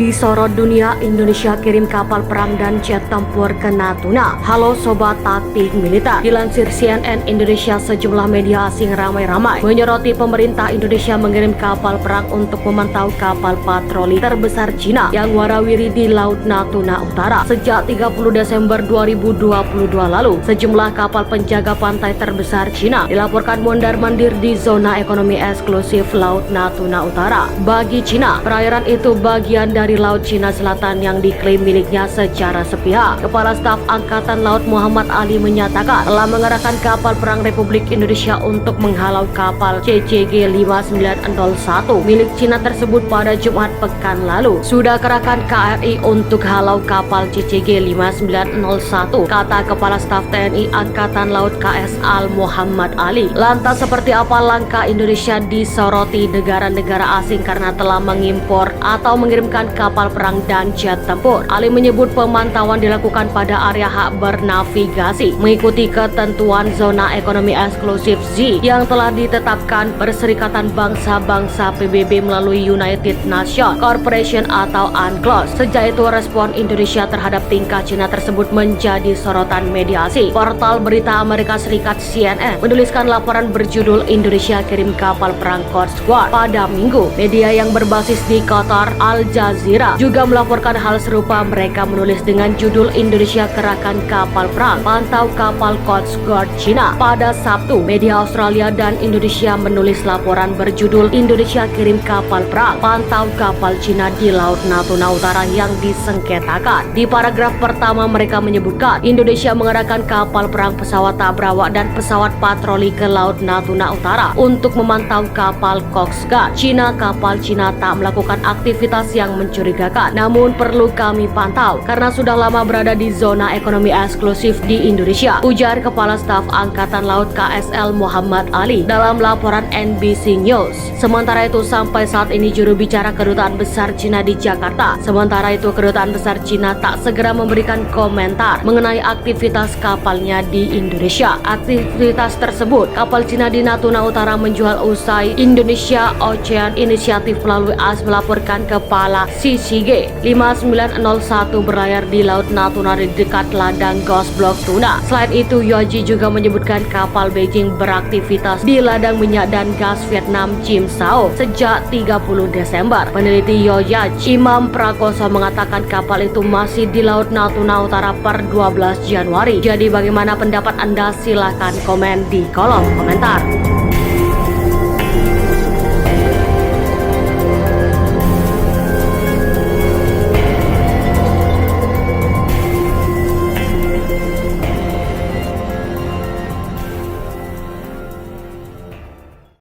Disorot dunia, Indonesia kirim kapal perang dan jet tempur ke Natuna. Halo Sobat Taktik Militer. Dilansir CNN Indonesia, sejumlah media asing ramai-ramai menyoroti pemerintah Indonesia mengirim kapal perang untuk memantau kapal patroli terbesar Cina yang warawiri di Laut Natuna Utara. Sejak 30 Desember 2022 lalu, sejumlah kapal penjaga pantai terbesar Cina dilaporkan mondar-mandir di zona ekonomi eksklusif Laut Natuna Utara. Bagi Cina, perairan itu bagian dari Laut Cina Selatan yang diklaim miliknya secara sepihak. Kepala Staf Angkatan Laut Muhammad Ali menyatakan telah mengerahkan kapal perang Republik Indonesia untuk menghalau kapal CCG 5901 milik Cina tersebut pada Jumat pekan lalu. Sudah kerahkan KRI untuk halau kapal CCG 5901, kata Kepala Staf TNI Angkatan Laut KS Al Muhammad Ali. Lantas seperti apa langkah Indonesia disoroti negara-negara asing karena telah mengimpor atau mengirimkan kapal perang dan jet tempur? Ali menyebut pemantauan dilakukan pada area hak bernavigasi mengikuti ketentuan zona ekonomi eksklusif Z yang telah ditetapkan Perserikatan Bangsa-Bangsa PBB melalui United Nations Corporation atau UNCLOS. Sejak itu respon Indonesia terhadap tingkah Cina tersebut menjadi sorotan media asing. Portal berita Amerika Serikat CNN menuliskan laporan berjudul Indonesia kirim kapal perang Coast Guard pada Minggu. Media yang berbasis di Qatar, Al Jazeera, juga melaporkan hal serupa. Mereka menulis dengan judul Indonesia kerahkan kapal perang pantau kapal Coast Guard Cina. Pada Sabtu, media Australia dan Indonesia menulis laporan berjudul Indonesia kirim kapal perang pantau kapal Cina di Laut Natuna Utara yang disengketakan. Di paragraf pertama mereka menyebutkan Indonesia mengerahkan kapal perang, pesawat tak berawak dan pesawat patroli ke Laut Natuna Utara untuk memantau kapal Coast Guard Cina. Kapal Cina tak melakukan aktivitas yang mencurigakan, namun perlu kami pantau karena sudah lama berada di zona ekonomi eksklusif di Indonesia, ujar Kepala Staf Angkatan Laut KSL Muhammad Ali dalam laporan NBC News. Sementara itu, sampai saat ini juru bicara Kedutaan Besar Cina di Jakarta. Sementara itu, Kedutaan Besar Cina tak segera memberikan komentar mengenai aktivitas kapalnya di Indonesia. Aktivitas tersebut, kapal Cina di Natuna Utara menjual usai Indonesia Ocean Initiative melalui AS melaporkan kepala CCG 5901 berlayar di Laut Natuna di dekat ladang Ghost Block Tuna. Selain itu, Yoji juga menyebutkan kapal Beijing beraktivitas di ladang minyak dan gas Vietnam Chim Sao sejak 30 Desember. Peneliti Yoyaj Imam Prakoso mengatakan kapal itu masih di Laut Natuna Utara per 12 Januari. Jadi bagaimana pendapat Anda? Silahkan komen di kolom komentar.